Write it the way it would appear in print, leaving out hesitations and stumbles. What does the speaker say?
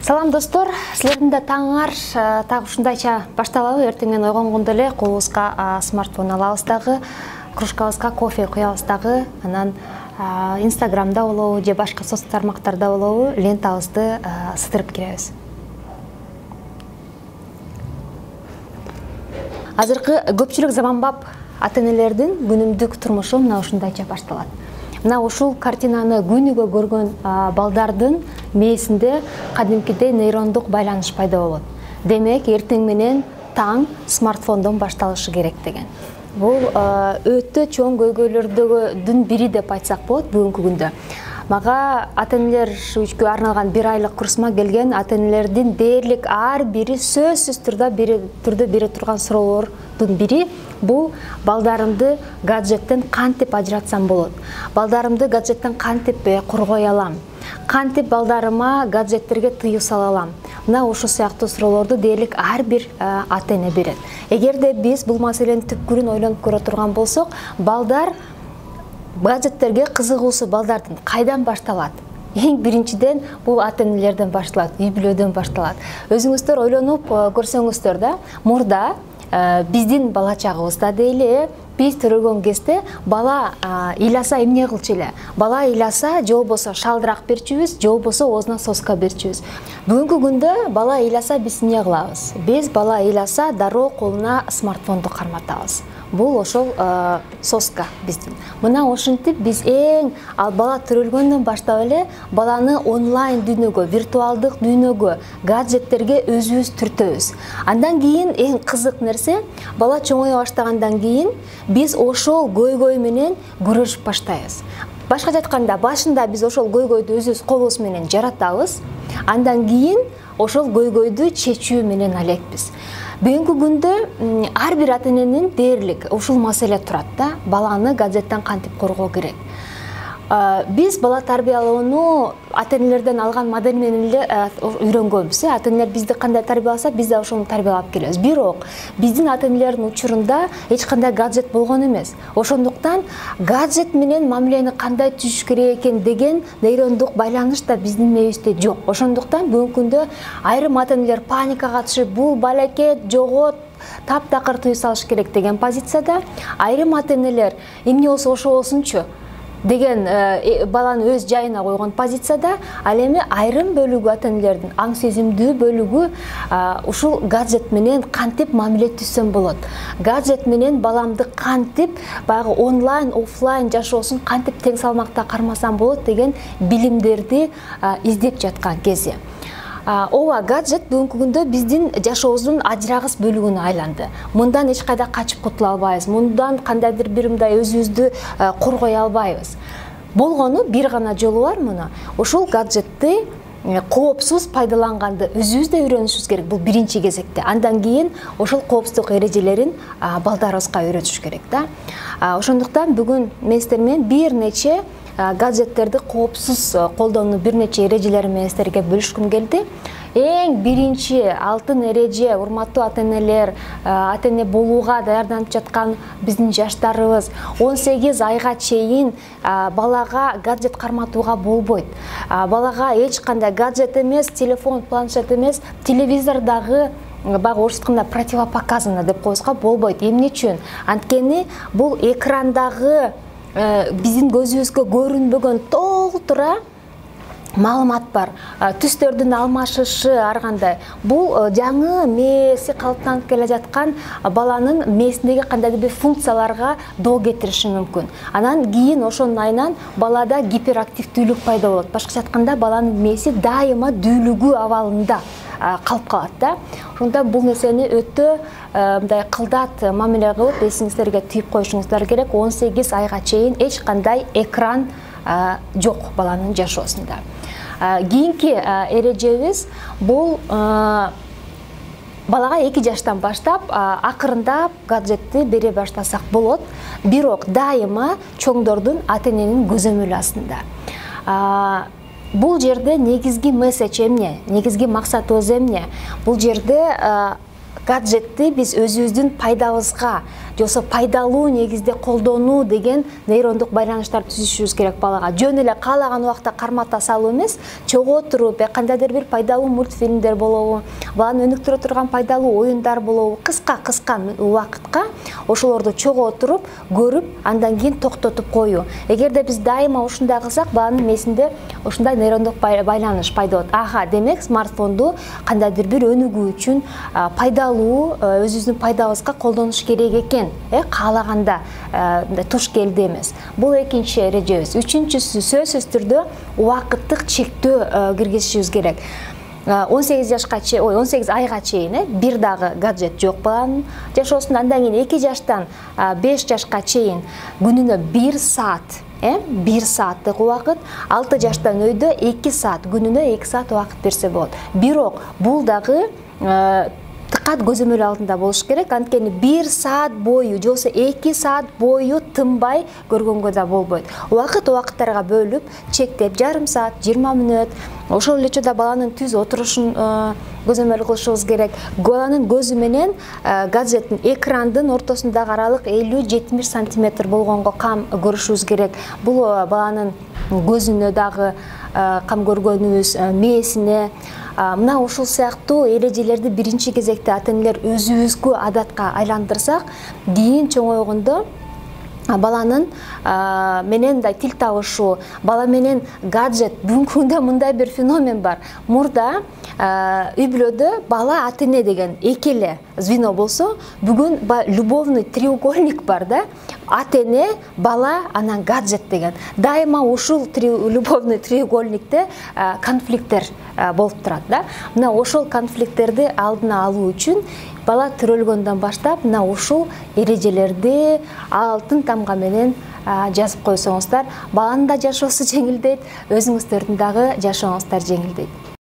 Салам достор, силердин да таңыңар так ушундайча башталабы. Эртеңен ойгонгондо эле колубузга смартфон алабыз дагы, кружкабызга кофе куябыз дагы, анан Инстаграмда болобу же башка социалдык тармактарда болобу лентабызды сыдырып киребиз. Азыркы көпчүлүк заманбап ата-энелердин күнүмдүк турмушу мына ушундайча башталат. Мына ушул картинаны күнүгө көргөн балдардын мээсинде кадимкидей нейрондук байланыш пайда болот. Демек, эртең менен таң смартфондон башталышы керек деген. Бул өтө чоң көйгөйлөрдүн бири деп айтсак болот бүгүнкү күндө. Мага ата-энелер үчкө арналган 1 айлык курсума келген ата-энелердин дээрлик ар бири сөзсүз түрдө бере турган суроолордун бири бул: балдарымды гаджеттен кантип ажыратсам болот? Балдарымды гаджеттен кантип коргой алам? Кантип балдарыма гаджеттерге тыюу сала алам? Мына ушул сыяктуу суроолорду дээрлик ар бир ата-эне берет. Эгерде биз бул маселенин түпкүрүн ойлонуп көрө турган болсок, балдар гаджеттерге кызыгуусу балдардын кайдан башталат? Эң биринчиден бул ата-энелерден башталат, үй бүлөдөн башталат. Өзүңүздөр ойлонуп көрсөңүздөр да, мурда биздин бала чагыбызда дейли, биз төрөлгөн кезде бала ыйласа эмне кылчу эле? Бала ыйласа же болбосо шалдырак берчүбүз, же болбосо оозуна соска берчүбүз. Бүгүнкү күндө бала ыйласа биз эмне кылабыз? Биз бала ыйласа дароо колуна смартфонду карматабыз. Бул ошол соска биздин. Мына ошентип биз бала төрөлгөндөн баштап эле баланы онлайн дүйнөгө, виртуалдык дүйнөгө, гаджеттерге өзүбүз түртөбүз. Андан кийин эң кызык нерсе, бала чоңое баштагандан кийин биз ошол көйгөй менен күрөшүп баштайбыз. Башкача айтканда, башында биз ошол көйгөйдү өзүбүз колубуз менен жаратабыз, андан кийин ошол көйгөйдү чечүү менен алекпиз. Бүгүнкү күндө ар бир ата-эненин дээрлик ушул маселе турат да, баланы гаджеттен кантип коргоо керек. Биз бала тарбиялоону ата-энелерден алган модель менен эле үйрөнгөнбүз. Ата-энелер бизди кандай тарбияласа, биз да ошону тарбиялап келебиз. Бирок биздин ата-энелердин учурунда эч кандай гаджет болгон эмес. Ошондуктан гаджет менен мамилени кандай түзүш керек экен деген нейрондук байланыш да биздин мээбизде жок. Ошондуктан бүгүнкү күндө айрым ата-энелер паникага түшүп, бул балекет жогот, таптакыр тыюу салыш керек деген позицияда, айрым ата-энелер эмне болсо ошо болсунчу деген баланы өз жайына койгон позицияда, ал эми айрым бөлүгү ата-энелердин аң сезимдүү бөлүгү ушул гаджет менен кантип мамиле түзсөм болот, гаджет менен баламды кантип баягы онлайн, офлайн жашоосун кантип тең салмакта кармасам болот деген билимдерди издеп жаткан кези. Ооба, гаджет бүгүнкү күндө биздин жашообуздун ажырагыс бөлүгүнө айланды. Мындан эч кайда качып кутула албайбыз. Мындан кандайдыр бир мындай өзүбүздү коргой албайбыз. Болгону бир гана жолу бар муну. Ушул гаджетти коопсуз пайдаланганды өзүбүз да үйрөнүшүбүз керек. Бул биринчи кезекте. Андан кийин ошол коопсуздук эрежелерин балдарыбызга үйрөтүш керек да. Ошондуктан бүгүн мен сиздер менен бир нече гаджеттерди коопсуз колдонуу бир нече эрежелери менен сиздерге бөлүшкүм келди. Эң биринчи алтын эреже, урматтуу ата-энелер, ата-эне болууга даярданып жаткан биздин жаштарыбыз, 18 айга чейин балага гаджет карматууга болбойт. Балага эч кандай гаджет эмес, телефон, планшет эмес, телевизордагы баягы орус тилинде противопоказано деп коюшка болбойт. Эмне үчүн? Анткени бул экрандагы биздин көзүбүзгө көрүнбөгөн толтура маалымат бар. Түстөрдүн алмашышы ар кандай. Бул жаңы мээси калыптанып келе жаткан баланын мээсиндеги кандайдыр бир функцияларга доо кетириши мүмкүн. Анан кийин ошонун айынан балада гиперактивдүүлүк пайда болот. Башкача айтканда, баланын мээси дайыма дүүлүгүү абалында калып калат да. Ошондо бул нерсени өтө мындай кылдат мамиле кылып эсиңиздерге түйүп коюшуңуздар керек. 18 айга чейин эч кандай экран жок баланын жашоосунда. Кийинки эрежебиз бул балага 2 жаштан баштап акырындап гаджетти бере баштасак болот. Бирок дайыма чоңдордун ата-эненин көзөмөлү астында. Бул жерде негизги месседж эмне? Негизги максатыбыз эмне? Бул жерде гаджетти биз өзүбүздүн пайдабызга жосо пайдалуу негизде колдонуу деген нейрондук байланыштар түзүшүбүз керек балага. Жөн эле каалаган убакта кармата салуу эмес, чогуу туруп кандайдыр бир пайдалуу мультфильмдер болобу, баланы өнүктүрө турган пайдалуу оюндар болобу, кыска убакытка ошолорду чогуу туруп көрүп, андан кийин токтотуп коюу. Эгерде биз дайыма ушундай кылсак, баланын мээсинде ушундай нейрондук байланыш пайда болот. Ага, демек смартфонду кандайдыр бир өнүгүү үчүн пайдалуу, өзүбүздүн пайдабызга колдонуш керек экен, каалаганда туш келди эмес. Бул экинчи эрежебиз. Үчүнчүсү сөзсүз түрдө убакыттык чектөө киргизишибиз керек. 18 айга чейин бир дагы гаджет жок баланын жашоосунда. Андан кийин 2 жаштан 5 жашка чейин күнүнө 1 саат, 1 сааттык убакыт, 6 жаштан өйдө 2 саат, күнүнө 2 саат убакыт берсе болот. Бирок бул дагы диккат көзөмөл алдында болуш керек. Анткени 1 саат бою, жосо 2 саат бою тынбай көргөнгө да болбойт. Убакыттарга бөлүп, чектеп, жарым саат, 20 мүнөт, ошол эле учурда баланын түз отурушун көзөмөл кылышыбыз керек. Баланын көзү менен гаджеттин, экрандын ортосундагы аралык 50-70 сантиметр болгонго кам көрүшүбүз керек. Бул баланын көзүнө дагы кам көргөнүбүз, мээсине. Мына ушул сыяктуу эрежелерди биринчи кезекте ата-энелер өзүбүзгө адатка айландырсак, кийин чоңойгондо баланын менен да тил табышуу, бала менен гаджет. Бүгүнкү күндө мындай бир феномен бар. Мурда үй бүлөдө бала ата-эне деген эки эле звено болсо, бүгүн любовный треугольник бар да. Ата-эне, бала, анан гаджет деген. Дайыма ушул любовный треугольникте конфликттер болуп турат да. Мына ошол конфликттерди алдына алуу үчүн бала төрөлгөндөн баштап мына ушул эрежелерди алтын тамга менен жазып койсоңуздар, баланын да жашоосу жеңилдейт, өзүңүздөрдүн дагы жашооңуздар жеңилдейт.